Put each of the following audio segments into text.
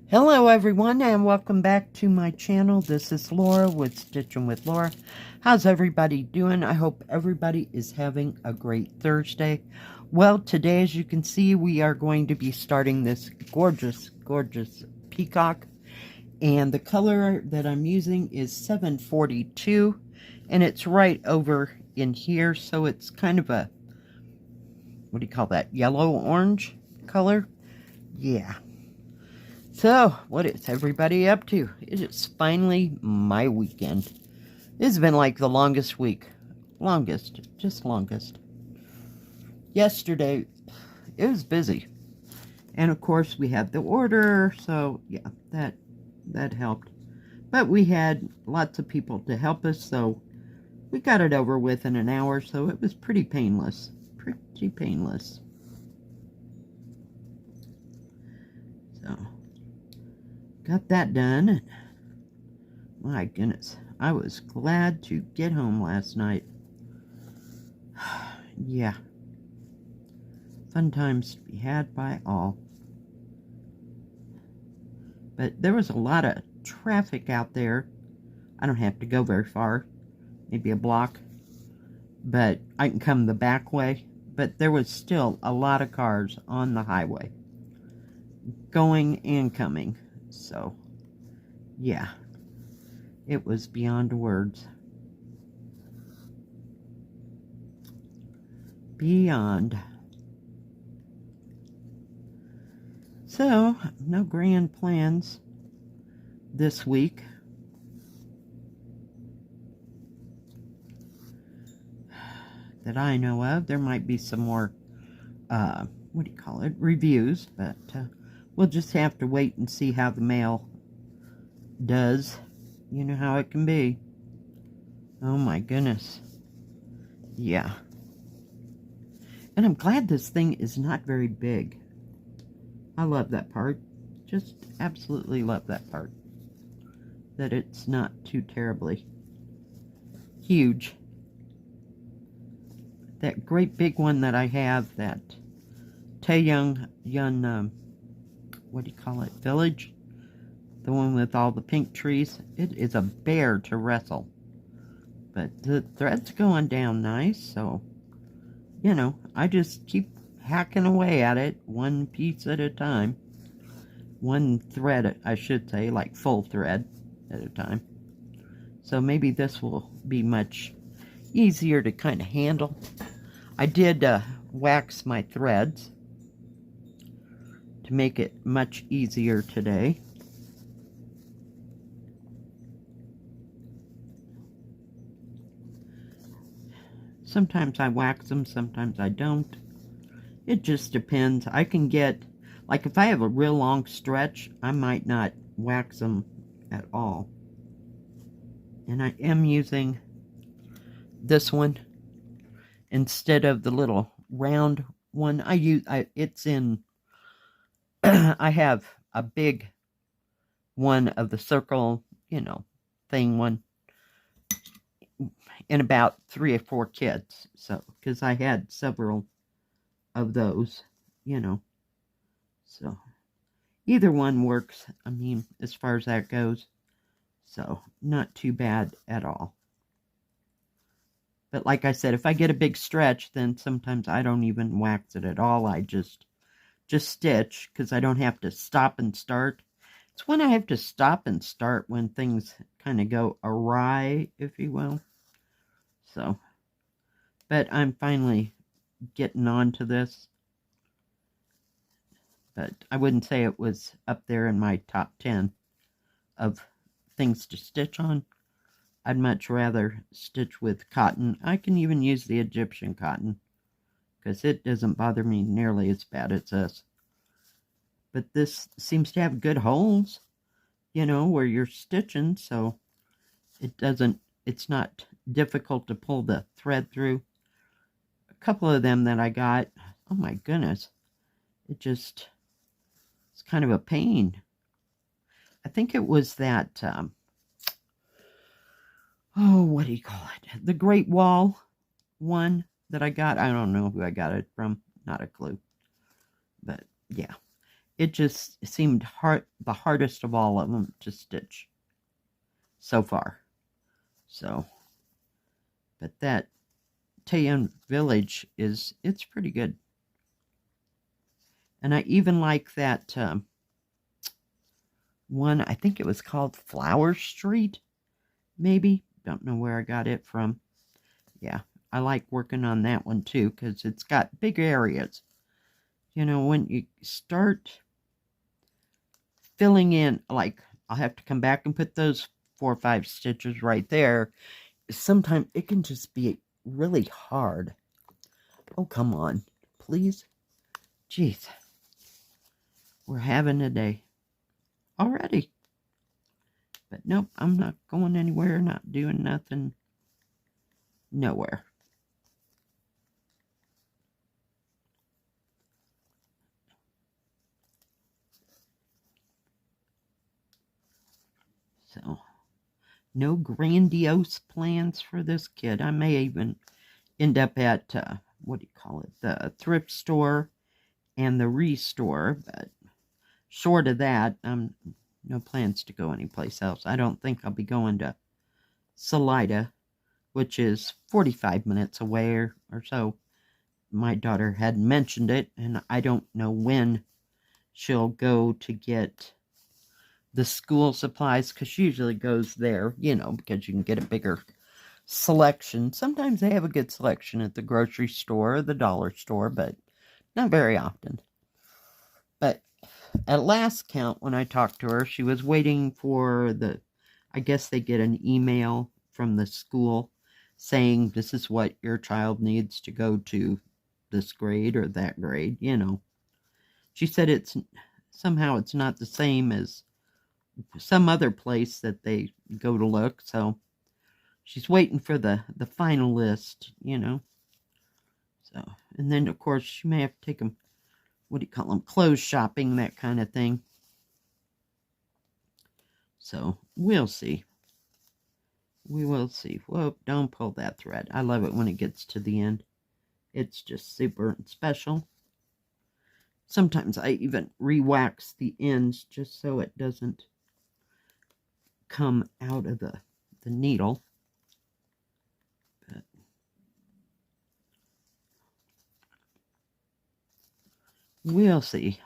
Hello everyone and welcome back to my channel. This is Laura with Stitchin with Laura. How's everybody doing? I hope everybody is having a great Thursday. Well, today as you can see we are going to be starting this gorgeous peacock, and the color that I'm using is 742 and it's right over in here, so it's kind of a, what do you call that, yellow orange color. Yeah. So, what is everybody up to? It is finally my weekend. This has been like the longest week. Just longest. Yesterday, it was busy. And of course, we had the order, so yeah, that helped. But we had lots of people to help us, so we got it over with in an hour, so it was pretty painless. Pretty painless. So got that done, and my goodness, I was glad to get home last night. Yeah, fun times to be had by all. But there was a lot of traffic out there. I don't have to go very far, maybe a block, but I can come the back way. But there was still a lot of cars on the highway, going and coming. So, yeah, it was beyond words. Beyond. So, no grand plans this week. That I know of. There might be some more, what do you call it, reviews, but we'll just have to wait and see how the mail does. You know how it can be. Oh my goodness. Yeah. And I'm glad this thing is not very big. I love that part. Just absolutely love that part. That it's not too terribly huge. That great big one that I have, that Taeyang what do you call it, village, the one with all the pink trees, it is a bear to wrestle. But the thread's going down nice, so, you know, I just keep hacking away at it, one piece at a time. One thread, I should say, like full thread at a time. So maybe this will be much easier to kind of handle. I did wax my threads to make it much easier today. Sometimes I wax them, sometimes I don't. It just depends. I can get, like if I have a real long stretch, I might not wax them at all. And I am using this one instead of the little round one. It's in, I have a big one of the circle, you know, thing one, in about 3 or 4 kits. So, because I had several of those, you know. So, either one works, I mean, as far as that goes. So, not too bad at all. But like I said, if I get a big stretch, then sometimes I don't even wax it at all. I just stitch, because I don't have to stop and start. It's when I have to stop and start when things kind of go awry, if you will. So, but I'm finally getting on to this. But I wouldn't say it was up there in my top 10 of things to stitch on. I'd much rather stitch with cotton. I can even use the Egyptian cotton, because it doesn't bother me nearly as bad as this. But this seems to have good holes, you know, where you're stitching, so it's not difficult to pull the thread through. A couple of them that I got, oh my goodness, it's kind of a pain. I think it was that, what do you call it? The Great Wall one that I got. I don't know who I got it from. Not a clue. But, yeah. it just seemed the hardest of all of them to stitch so far. So, but that Taeyeon Village it's pretty good. And I even like that one, I think it was called Flower Street, maybe. Don't know where I got it from. Yeah, I like working on that one too, because it's got big areas. You know, when you start filling in, like, I'll have to come back and put those 4 or 5 stitches right there. Sometimes it can just be really hard. Oh, come on, please. Jeez. We're having a day already. But nope, I'm not going anywhere, not doing nothing. Nowhere. So, no grandiose plans for this kid. I may even end up at, what do you call it, the thrift store and the restore, but short of that, no plans to go anyplace else. I don't think I'll be going to Salida, which is 45 minutes away or so. My daughter had mentioned it, and I don't know when she'll go to get the school supplies, because she usually goes there, you know, because you can get a bigger selection. Sometimes they have a good selection at the grocery store or the dollar store, but not very often. But at last count, when I talked to her, she was waiting for I guess they get an email from the school saying this is what your child needs to go to this grade or that grade, you know. She said somehow it's not the same as some other place that they go to look, so she's waiting for the final list, you know. So, and then of course she may have to take them, what do you call them, clothes shopping, that kind of thing. So we'll see. We will see. Whoa, don't pull that thread. I love it when it gets to the end. It's just super special. Sometimes I even re-wax the ends just so it doesn't come out of the needle. But we'll see.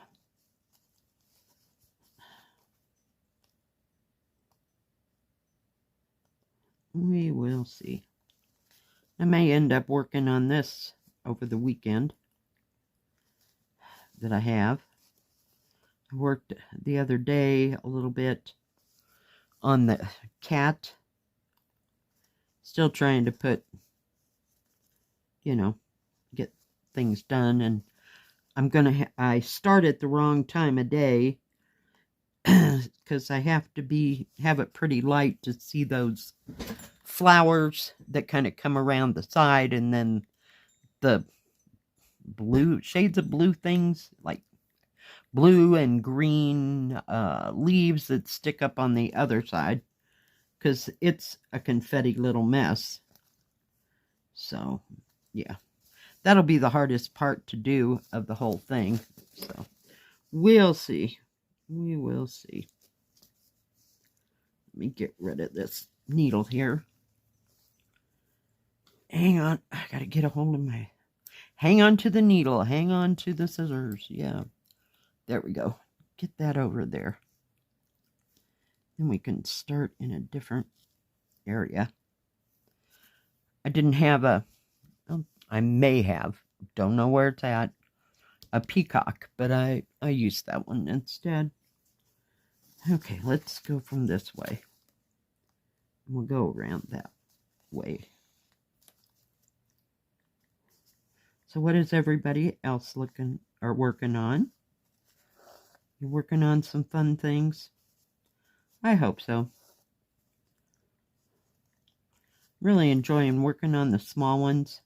We will see. I may end up working on this over the weekend that I have. I worked the other day a little bit on the cat. Still trying to put, you know, get things done. And I'm going to, I start at the wrong time of day because I have to have it pretty light to see those flowers that kind of come around the side, and then the shades of blue things, like blue and green leaves that stick up on the other side, because it's a confetti little mess. So, yeah. That'll be the hardest part to do of the whole thing. So, we'll see. We will see. Let me get rid of this needle here. Hang on. I gotta get a hold of my... Hang on to the needle. Hang on to the scissors. Yeah. There we go. Get that over there. Then we can start in a different area. I didn't have I may have, don't know where it's at, a Peacock, but I used that one instead. Okay, let's go from this way. We'll go around that way. So what is everybody else looking or working on? You're working on some fun things? I hope so. Really enjoying working on the small ones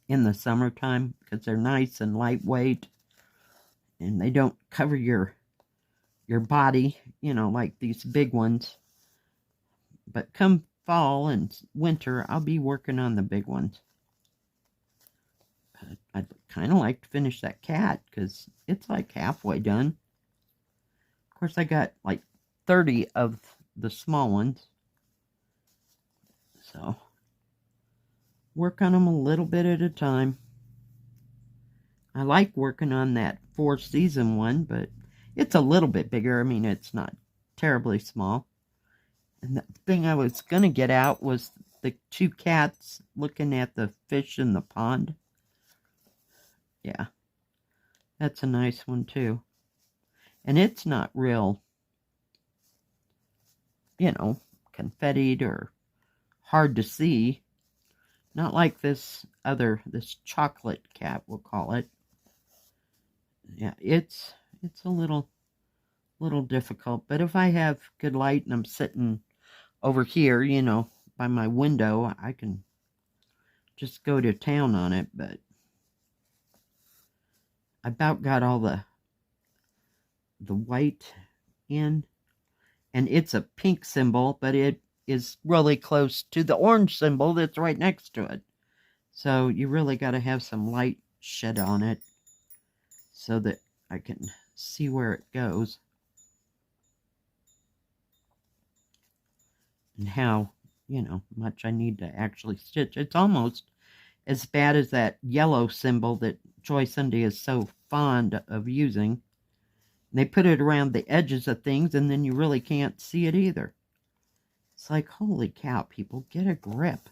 in the summertime, because they're nice and lightweight and they don't cover your body, you know, like these big ones. But come fall and winter, I'll be working on the big ones. But I'd kind of like to finish that cat because it's like halfway done. Of course, I got like 30 of the small ones. So, work on them a little bit at a time. I like working on that 4-season one, but it's a little bit bigger. I mean, it's not terribly small. And the thing I was going to get out was the 2 cats looking at the fish in the pond. Yeah, that's a nice one too. And it's not real, you know, confettied or hard to see. Not like this chocolate cat, we'll call it. Yeah, it's a little difficult. But if I have good light and I'm sitting over here, you know, by my window, I can just go to town on it. But I about got all the white in, and it's a pink symbol, but it is really close to the orange symbol that's right next to it. So you really got to have some light shed on it so that I can see where it goes and how, you know, much I need to actually stitch. It's almost as bad as that yellow symbol that Joy Sunday is so fond of using. They put it around the edges of things, and then you really can't see it either. It's like, holy cow, people, get a grip.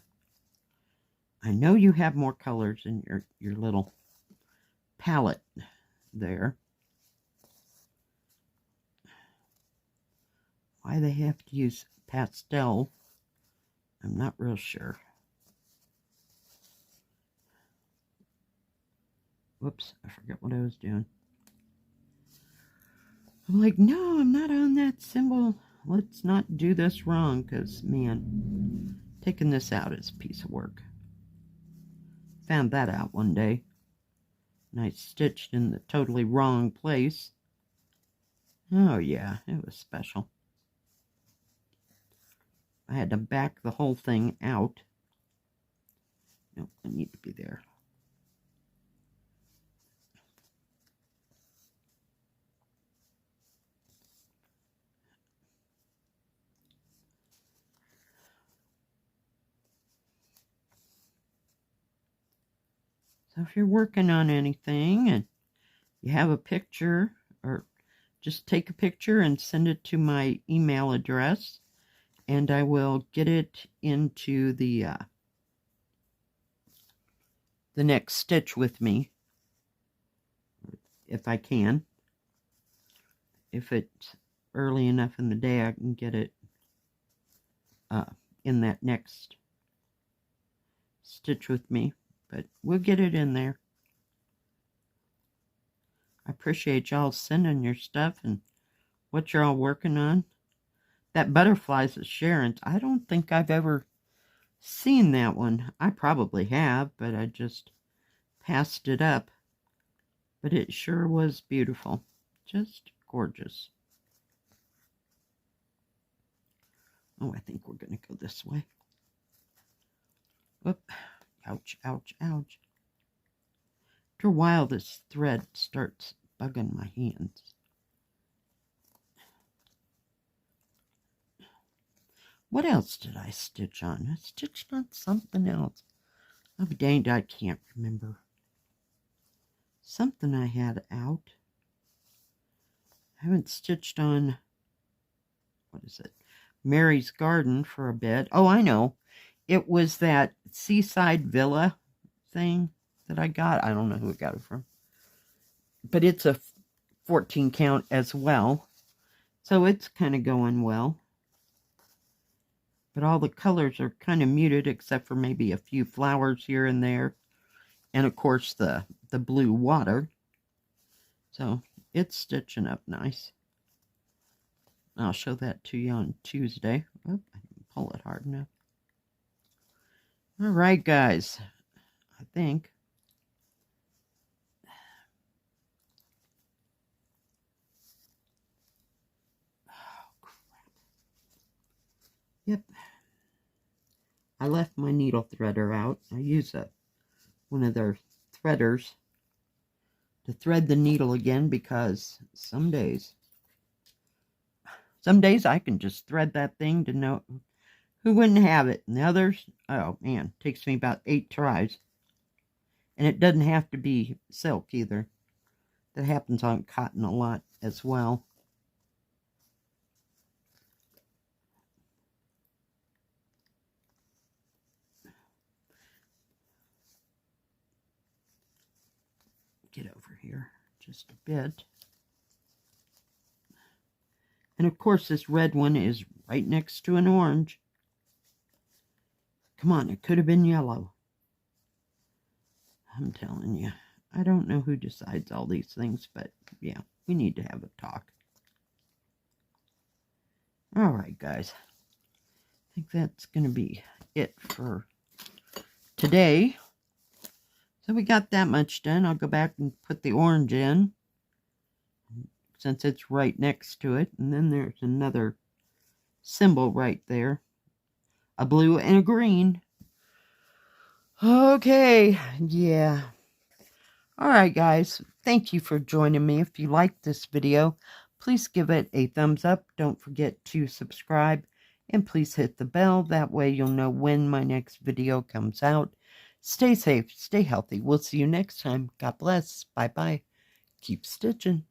I know you have more colors in your little palette there. Why they have to use pastel, I'm not real sure. Whoops, I forgot what I was doing. I'm like, no, I'm not on that symbol. Let's not do this wrong, because, man, taking this out is a piece of work. Found that out one day. And I stitched in the totally wrong place. Oh, yeah, it was special. I had to back the whole thing out. Nope, I need to be there. So if you're working on anything and you have a picture, or just take a picture and send it to my email address, and I will get it into the next stitch with me, if I can. If it's early enough in the day, I can get it in that next stitch with me, but we'll get it in there. I appreciate y'all sending your stuff and what you're all working on. That butterflies is Sharon's. I don't think I've ever seen that one. I probably have, but I just passed it up. But it sure was beautiful. Just gorgeous. Oh, I think we're going to go this way. Whoop. Ouch, ouch, ouch. After a while, this thread starts bugging my hands. What else did I stitch on? I stitched on something else. Oh, dang, I can't remember. Something I had out. I haven't stitched on, what is it? Mary's Garden for a bit. Oh, I know. It was that seaside villa thing that I got. I don't know who I got it from. But it's a 14 count as well. So it's kind of going well. But all the colors are kind of muted, except for maybe a few flowers here and there. And of course the blue water. So it's stitching up nice. I'll show that to you on Tuesday. Oh, I didn't pull it hard enough. All right, guys. I think. Oh, crap. Yep. I left my needle threader out. I use one of their threaders to thread the needle again, because some days I can just thread that thing to know who wouldn't have it. And the others, oh man, takes me about 8 tries. And it doesn't have to be silk either. That happens on cotton a lot as well. Get over here just a bit. And of course this red one is right next to an orange. Come on, it could have been yellow. I'm telling you, I don't know who decides all these things, but yeah, we need to have a talk. All right, guys. I think that's going to be it for today. So we got that much done. I'll go back and put the orange in, since it's right next to it. And then there's another symbol right there. A blue and a green. Okay, yeah. Alright guys, thank you for joining me. If you liked this video, please give it a thumbs up. Don't forget to subscribe. And please hit the bell. That way you'll know when my next video comes out. Stay safe, stay healthy. We'll see you next time. God bless. Bye-bye. Keep stitching.